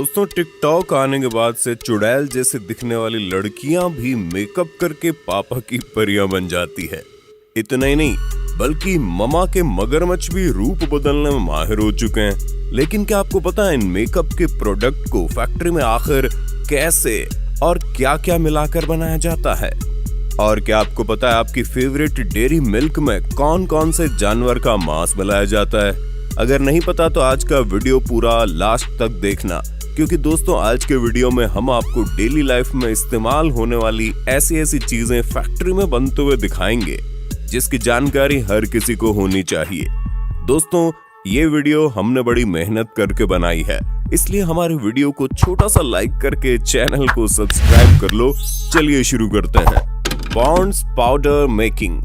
दोस्तों टिकटॉक आने के बाद से चुड़ैल जैसे दिखने वाली लड़कियां भी मेकअप करके पापा की परियां बन जाती है। इतना ही नहीं बल्कि ममा के मगरमच्छ भी रूप बदलने में माहिर हो चुके हैं। लेकिन क्या आपको पता है इन मेकअप के प्रोडक्ट को फैक्ट्री में आखिर कैसे और क्या क्या मिलाकर बनाया जाता है? और क्या आपको पता है आपकी फेवरेट डेयरी मिल्क में कौन कौन से जानवर का मांस मिलाया जाता है? अगर नहीं पता तो आज का वीडियो पूरा लास्ट तक देखना, क्योंकि दोस्तों आज के वीडियो में हम आपको डेली लाइफ में इस्तेमाल होने वाली ऐसी चीजें फैक्ट्री में बनते हुए दिखाएंगे जिसकी जानकारी हर किसी को होनी चाहिए। दोस्तों ये वीडियो हमने बड़ी मेहनत करके बनाई है, इसलिए हमारे वीडियो को छोटा सा लाइक करके चैनल को सब्सक्राइब कर लो। चलिए शुरू करते हैं। Pond's powder making.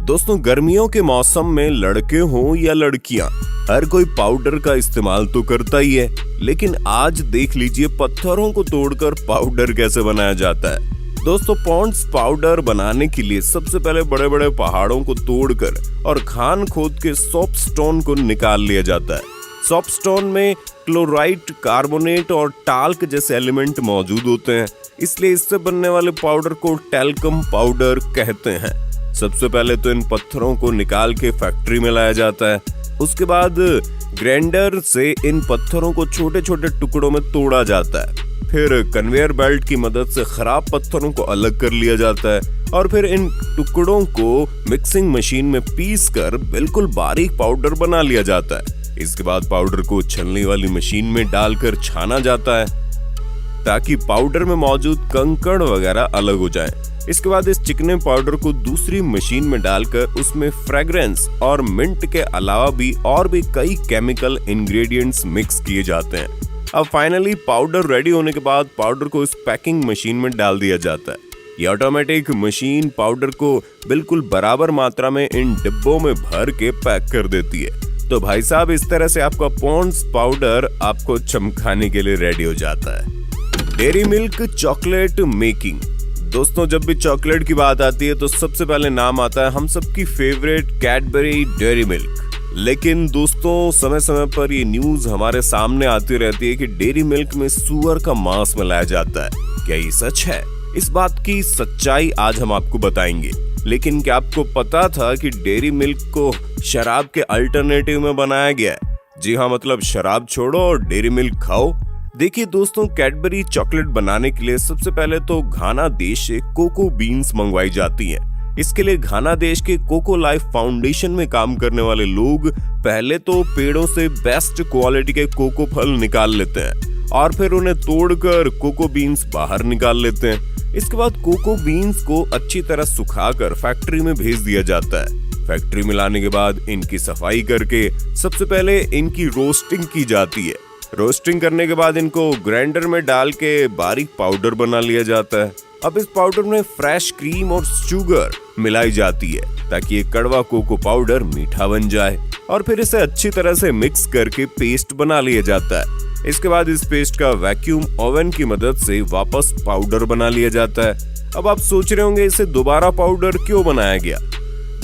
दोस्तों गर्मियों के मौसम में लड़के हों या लड़कियां, हर कोई पाउडर का इस्तेमाल तो करता ही है, लेकिन आज देख लीजिए पत्थरों को तोड़कर पाउडर कैसे बनाया जाता है। दोस्तों पॉन्ड्स पाउडर बनाने के लिए सबसे पहले बड़े बड़े पहाड़ों को तोड़कर और खान खोद के सोपस्टोन को निकाल लिया जाता है। सोपस्टोन में क्लोराइड, कार्बोनेट और टाल्क जैसे एलिमेंट मौजूद होते हैं, इसलिए इससे बनने वाले पाउडर को टैल्कम पाउडर कहते हैं। सबसे पहले तो इन पत्थरों को निकाल के फैक्ट्री में लाया जाता है। उसके बाद ग्राइंडर से इन पत्थरों को छोटे छोटे टुकड़ों में तोड़ा जाता है। फिर कन्वेयर बेल्ट की मदद से खराब पत्थरों को अलग कर लिया जाता है और फिर इन टुकड़ों को मिक्सिंग मशीन में पीस कर बिल्कुल बारीक पाउडर बना लिया जाता है। इसके बाद पाउडर को छलनी वाली मशीन में डालकर छाना जाता है ताकि पाउडर में मौजूद कंकड़ वगैरह अलग हो जाए। इसके बाद इस चिकने पाउडर को दूसरी मशीन में डालकर उसमें फ्रेग्रेंस और मिंट के अलावा भी और भी कई केमिकल इंग्रेडिएंट्स मिक्स किए जाते हैं। अब फाइनली पाउडर रेडी होने के बाद पाउडर को इस पैकिंग मशीन में डाल दिया जाता है। ये ऑटोमेटिक मशीन पाउडर को बिल्कुल बराबर मात्रा में इन डिब्बों में भर के पैक कर देती है। तो भाई साहब इस तरह से आपका पॉन्ड्स पाउडर आपको चमकाने के लिए रेडी हो जाता है। Dairy milk chocolate making. दोस्तों जब भी चॉकलेट की बात आती है तो सबसे पहले नाम आता है हम सबकी फेवरेट कैडबरी डेयरी मिल्क। लेकिन दोस्तों समय समय पर ये न्यूज हमारे सामने आती रहती है कि डेयरी मिल्क में सुअर का मांस मिलाया जाता है। क्या ये सच है? इस बात की सच्चाई आज हम आपको बताएंगे। लेकिन क्या आपको पता था कि डेयरी मिल्क को शराब के अल्टरनेटिव में बनाया गया है? जी हाँ, मतलब शराब छोड़ो और डेयरी मिल्क खाओ। देखिए दोस्तों कैडबरी चॉकलेट बनाने के लिए सबसे पहले तो घाना देश से कोको बीन्स मंगवाई जाती हैं। इसके लिए घाना देश के कोको लाइफ फाउंडेशन में काम करने वाले लोग पहले तो पेड़ों से बेस्ट क्वालिटी के कोको फल निकाल लेते हैं और फिर उन्हें तोड़कर कोको बीन्स बाहर निकाल लेते हैं। इसके बाद कोको बीन्स को अच्छी तरह सुखाकर फैक्ट्री में भेज दिया जाता है। फैक्ट्री में लाने के बाद इनकी सफाई करके सबसे पहले इनकी रोस्टिंग की जाती है। रोस्टिंग करने के बाद इनको ग्राइंडर में डाल के बारीक पाउडर बना लिया जाता है। अब इस पाउडर में फ्रेश क्रीम और शुगर मिलाई जाती है ताकि ये कड़वा कोको पाउडर मीठा बन जाए और फिर इसे अच्छी तरह से मिक्स करके पेस्ट बना लिया जाता है। इसके बाद इस पेस्ट का वैक्यूम ओवन की मदद से वापस पाउडर बना लिया जाता है। अब आप सोच रहे होंगे इसे दोबारा पाउडर क्यों बनाया गया?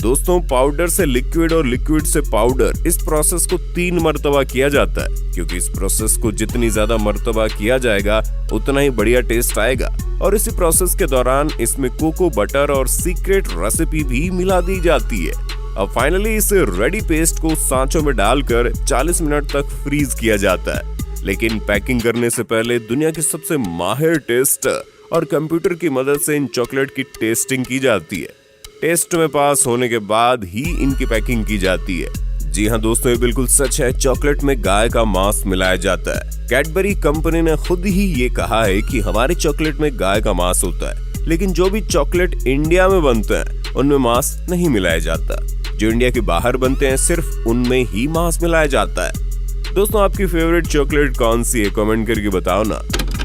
दोस्तों पाउडर से लिक्विड और लिक्विड से पाउडर, इस प्रोसेस को 3 मर्तबा किया जाता है, क्योंकि इस प्रोसेस को जितनी ज्यादा मर्तबा किया जाएगा उतना ही बढ़िया टेस्ट आएगा। और इसी प्रोसेस के दौरान इसमें कोको बटर और सीक्रेट रेसिपी भी मिला दी जाती है। अब फाइनली इस रेडी पेस्ट को सांचों में डालकर 40 मिनट तक फ्रीज किया जाता है। लेकिन पैकिंग करने से पहले दुनिया के सबसे माहिर टेस्टर और कंप्यूटर की मदद से इन चॉकलेट की टेस्टिंग की जाती है। टेस्ट में पास होने के बाद ही इनकी पैकिंग की जाती है। जी हाँ दोस्तों ये बिल्कुल सच है, चॉकलेट में गाय का मांस मिलाया जाता है। कैडबरी कंपनी ने खुद ही ये कहा है कि हमारे चॉकलेट में गाय का मांस होता है, लेकिन जो भी चॉकलेट इंडिया में बनते हैं उनमें मांस नहीं मिलाया जाता। जो इंडिया के बाहर बनते हैं सिर्फ उनमें ही मांस मिलाया जाता है। दोस्तों आपकी फेवरेट चॉकलेट कौन सी है? कमेंट करके बताओ ना।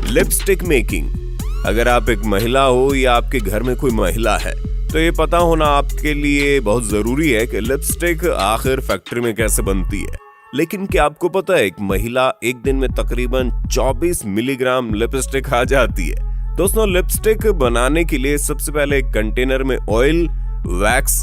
Lipstick making. अगर आप एक महिला हो या आपके घर में कोई महिला है तो ये पता होना आपके लिए बहुत जरूरी है कि लिपस्टिक आखिर फैक्ट्री में कैसे बनती है। लेकिन क्या आपको पता है एक महिला एक दिन में तकरीबन 24 मिलीग्राम लिपस्टिक खा जाती है? दोस्तों लिपस्टिक बनाने के लिए सबसे पहले एक कंटेनर में ऑयल, वैक्स,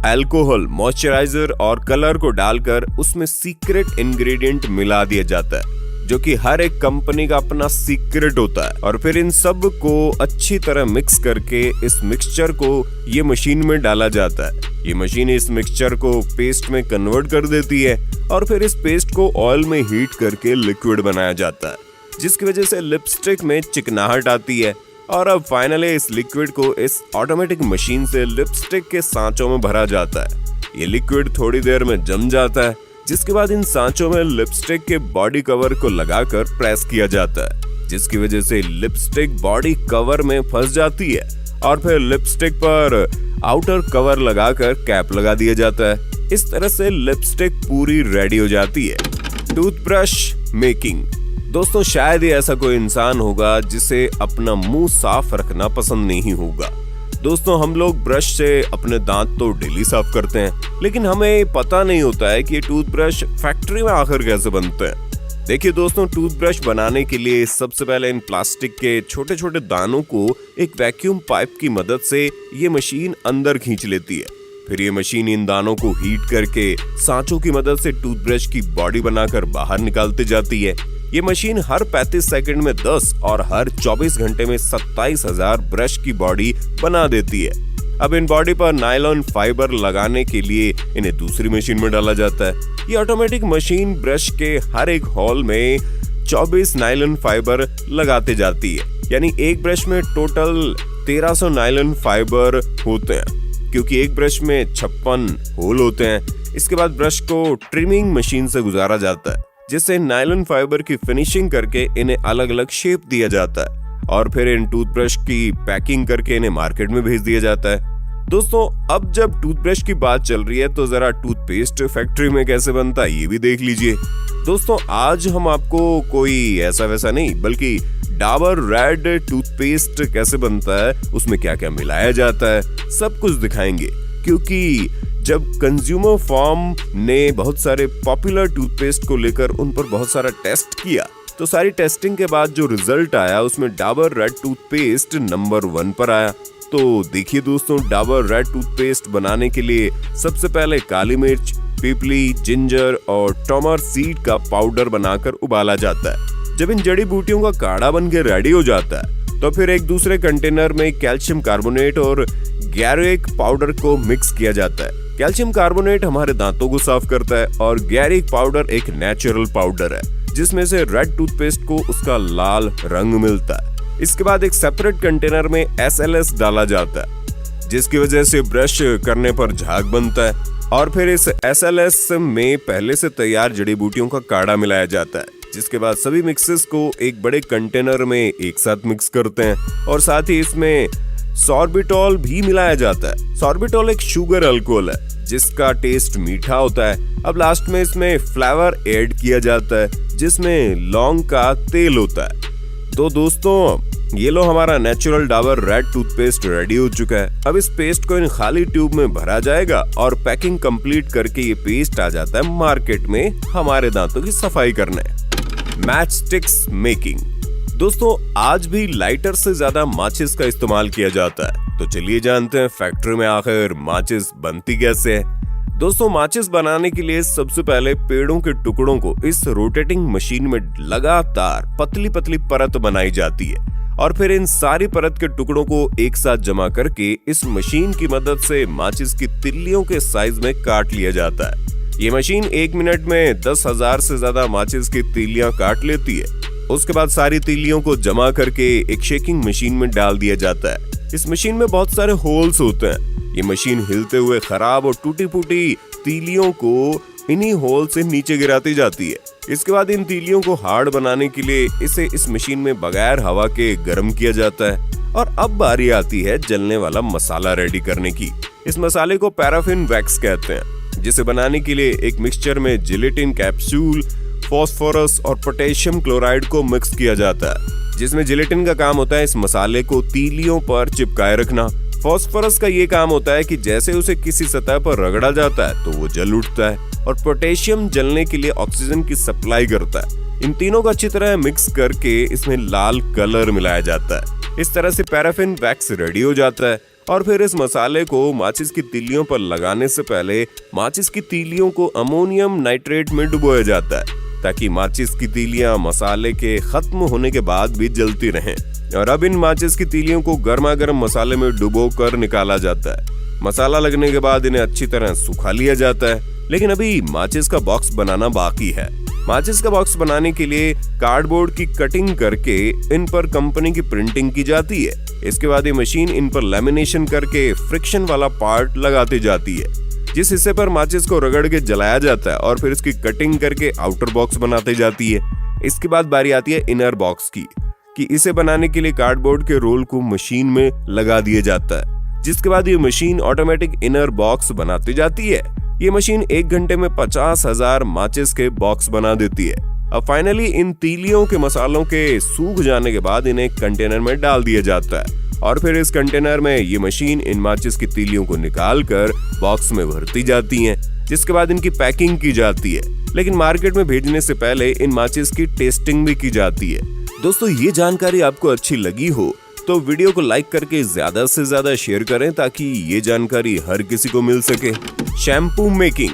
अल्कोहल, मॉइस्चराइजर और कलर को डालकर उसमें सीक्रेट इंग्रेडिएंट मिला दिया जाता है। जो कि हर एक कंपनी का अपना सीक्रेट होता है। और फिर इन सब को अच्छी तरह मिक्स करके इस मिक्सचर को ये मशीन में डाला जाता है। ये मशीन इस मिक्सचर को पेस्ट में कन्वर्ट कर देती है और फिर इस पेस्ट को ऑयल में हीट करके लिक्विड बनाया जाता है, जिसकी वजह से लिपस्टिक में चिकनाहट आती है। और अब फाइनली इस लिक्विड को इस ऑटोमेटिक मशीन से लिपस्टिक के सांचों में भरा जाता है। ये लिक्विड थोड़ी देर में जम जाता है, जिसके बाद इन सांचों में लिपस्टिक के बॉडी कवर को लगाकर प्रेस किया जाता है, जिसकी वजह से लिपस्टिक बॉडी कवर में फंस जाती है और फिर लिपस्टिक पर आउटर कवर लगाकर कैप लगा दिया जाता है। इस तरह से लिपस्टिक पूरी रेडी हो जाती है। Toothbrush making. दोस्तों, शायद ही ऐसा कोई इंसान होगा जिसे अपना मुंह साफ रखना पसंद नहीं होगा। दोस्तों, हम लोग ब्रश से अपने दांत तो डेली साफ करते हैं, लेकिन हमें पता नहीं होता है कि ये टूथब्रश फैक्ट्री में आखिर कैसे बनते हैं। देखिए दोस्तों, टूथब्रश बनाने के लिए सबसे पहले इन प्लास्टिक के छोटे छोटे दानों को एक वैक्यूम पाइप की मदद से ये मशीन अंदर खींच लेती है। फिर ये मशीन इन दानों को हीट करके सांचों की मदद से टूथब्रश की बॉडी बनाकर बाहर निकालती जाती है। ये मशीन हर 35 सेकंड में 10 और हर 24 घंटे में 27,000 ब्रश की बॉडी बना देती है। अब इन बॉडी पर नायलॉन फाइबर लगाने के लिए इन्हें दूसरी मशीन में डाला जाता है। ये ऑटोमेटिक मशीन ब्रश के हर एक होल में 24 नायलॉन फाइबर लगाते जाती है, यानी एक ब्रश में टोटल 1300 नायलॉन फाइबर होते हैं, क्योंकि एक ब्रश में 56 होल होते हैं। इसके बाद ब्रश को ट्रिमिंग मशीन से गुजारा जाता है, जिससे नायलॉन फाइबर की फिनिशिंग करके इन्हें अलग अलग शेप दिया जाता है और फिर इन टूथब्रश की पैकिंग करके इन्हें मार्केट में भेज दिया जाता है। दोस्तों, अब जब टूथब्रश की बात चल रही है तो जरा टूथपेस्ट फैक्ट्री में कैसे बनता है ये भी देख लीजिए। दोस्तों, आज हम आपको कोई ऐसा वैसा नहीं बल्कि डाबर रेड टूथपेस्ट कैसे बनता है, उसमें क्या क्या मिलाया जाता है, सब कुछ दिखाएंगे। क्योंकि जब कंज्यूमर फॉर्म ने बहुत सारे पॉपुलर टूथपेस्ट को लेकर उन पर बहुत सारा टेस्ट किया, तो सारी टेस्टिंग के बाद जो रिजल्ट आया उसमें डाबर रेड टूथपेस्ट नंबर 1 पर आया। तो देखिए दोस्तों, डाबर रेड टूथपेस्ट बनाने के लिए सबसे पहले काली मिर्च, पीपली, जिंजर और टर्मर सीड का पाउडर बनाकर उबाला जाता है। जब इन जड़ी बूटियों का काढ़ा बन के रेडी हो जाता है तो फिर एक दूसरे कंटेनर में कैल्शियम कार्बोनेट और गैरिक पाउडर को मिक्स किया जाता है। कैल्शियम कार्बोनेट हमारे दांतों को साफ करता है और गैरिक पाउडर एक नेचुरल पाउडर है, जिसमें से रेड टूथपेस्ट को उसका लाल रंग मिलता है। इसके बाद एक सेपरेट कंटेनर में SLS डाला जाता है, जिसकी वजह से ब्रश करने पर झाग बनता है और फिर इस SLS में पहले से तैयार जड़ी बूटियों का काढ़ा मिलाया जाता है, जिसके बाद सभी मिक्सेस को एक बड़े कंटेनर में एक साथ मिक्स करते हैं और साथ ही इसमें सॉर्बिटॉल भी मिलाया जाता है। सॉर्बिटॉल एक शुगर अल्कोहल है जिसका टेस्ट मीठा होता है। अब लास्ट में इसमें फ्लेवर ऐड किया जाता है, जिसमें लौंग का तेल होता है। तो दोस्तों, ये लो हमारा natural Dabur red toothpaste ready हो चुका है। अब इस पेस्ट को इन खाली ट्यूब में भरा जाएगा और पैकिंग कंप्लीट करके ये पेस्ट आ जाता है मार्केट में हमारे दांतों की सफाई करने। Match sticks making. दोस्तों, आज भी लाइटर से ज्यादा माचिस का इस्तेमाल किया जाता है, तो चलिए जानते हैं फैक्ट्री में आखिर माचिस बनती कैसे है। दोस्तों, माचिस बनाने के लिए सबसे पहले पेड़ों के टुकड़ों को इस रोटेटिंग मशीन में लगातार पतली पतली परत बनाई जाती है और फिर इन सारी परत के टुकड़ों को एक साथ जमा करके इस मशीन की मदद से माचिस की तिल्लियों के साइज में काट लिया जाता है। ये मशीन 1 मिनट में 10,000 से ज्यादा माचिस की तीलियां काट लेती है। उसके बाद सारी तीलियों को जमा करके एक शेकिंग मशीन में डाल दिया जाता है। इस मशीन में बहुत सारे होल्स होते हैं। ये मशीन हिलते हुए खराब और टूटी फूटी तीलियों को इन्हीं होल से नीचे गिराती जाती है। इसके बाद इन तीलियों को हार्ड बनाने के लिए इसे इस मशीन में बगैर हवा के गर्म किया जाता है। और अब बारी आती है जलने वाला मसाला रेडी करने की। इस मसाले को पैराफिन वैक्स कहते हैं, जिसे बनाने के लिए एक मिक्सचर में जिलेटिन कैप्सूल, फास्फोरस और पोटेशियम क्लोराइड को मिक्स किया जाता है, जिसमें जिलेटिन का काम होता है इस मसाले को तीलियों पर चिपकाए रखना। फास्फोरस का ये काम होता है कि जैसे उसे किसी सतह पर रगड़ा जाता है तो वो जल उठता है, और पोटेशियम जलने के लिए ऑक्सीजन की सप्लाई करता है। इन तीनों को अच्छी तरह मिक्स करके इसमें लाल कलर मिलाया जाता है। इस तरह से पैराफिन वैक्स रेडी हो जाता है और फिर इस मसाले को माचिस की तीलियों पर लगाने से पहले माचिस की तीलियों को अमोनियम नाइट्रेट में डुबोया जाता है। ताकि माचिस की तीलियां मसाले के खत्म होने के बाद भी जलती रहें। और अब इन माचिस की तीलियों को गर्मा गर्म मसाले में डुबो कर निकाला जाता है। मसाला लगने के बाद इन्हें अच्छी तरह सुखा लिया जाता है। लेकिन अभी माचिस का बॉक्स बनाना बाकी है। माचिस का बॉक्स बनाने के लिए कार्डबोर्ड की कटिंग करके इन पर कंपनी की प्रिंटिंग की जाती है। इसके बाद ये मशीन इन पर लैमिनेशन करके फ्रिक्शन वाला पार्ट लगाती जाती है, जिस हिस्से पर माचिस को रगड़ के जलाया जाता है और फिर इसकी कटिंग करके आउटर बॉक्स बनाती जाती है। इसके बाद बारी आती है इनर बॉक्स की, कि इसे बनाने के लिए कार्डबोर्ड के रोल को मशीन में लगा दिया जाता है, जिसके बाद ये मशीन ऑटोमेटिक इनर बॉक्स बनाती जाती है। ये मशीन 1 घंटे में 50,000 माचिस के बॉक्स बना देती है। अब फाइनली इन तीलियों के मसालों के सूख जाने के बाद इन्हें कंटेनर में डाल दिया जाता है और फिर इस कंटेनर में ये मशीन इन माचिस की तीलियों को निकाल कर बॉक्स में भरती जाती हैं, जिसके बाद इनकी पैकिंग की जाती है। लेकिन मार्केट में भेजने से पहले इन माचिस की टेस्टिंग भी की जाती है। दोस्तों, ये जानकारी आपको अच्छी लगी हो तो वीडियो को लाइक करके ज्यादा से ज्यादा शेयर करें ताकि ये जानकारी हर किसी को मिल सके। Shampoo making.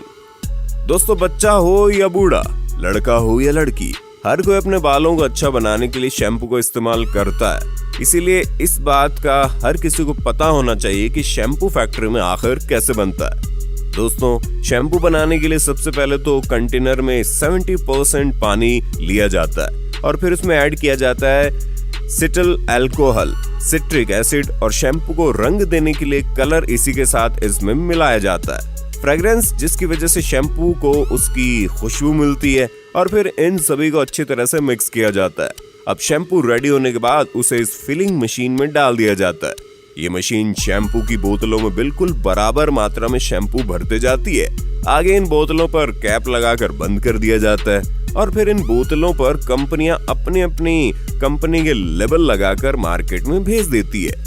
दोस्तों, बच्चा हो या बूढ़ा, लड़का हो या लड़की, हर कोई अपने बालों को अच्छा बनाने के लिए शैम्पू को इस्तेमाल करता है। इसीलिए इस बात का हर किसी को पता होना चाहिए कि शैम्पू फैक्ट्री में आखिर कैसे बनता है। दोस्तों, शैम्पू बनाने के लिए सबसे पहले तो कंटेनर में 70% पानी लिया जाता है और फिर उसमें ऐड किया जाता है सिटल अल्कोहल, सिट्रिक एसिड और शैम्पू को रंग देने के लिए कलर इसी के साथ इसमें मिलाया जाता है। फ्रेग्रेंस, जिसकी वजह से शैम्पू को उसकी खुशबू मिलती है और फिर इन सभी को अच्छी तरह से मिक्स किया जाता है। अब शैम्पू रेडी होने के बाद उसे इस फिलिंग मशीन में डाल दिया जाता है। ये मशीन शैम्पू की बोतलों में बिल्कुल बराबर मात्रा में शैम्पू भरते जाती है। आगे इन बोतलों पर कैप लगाकर बंद कर दिया जाता है और फिर इन बोतलों पर कंपनियां अपनी अपनी कंपनी के लेबल लगाकर मार्केट में भेज देती है।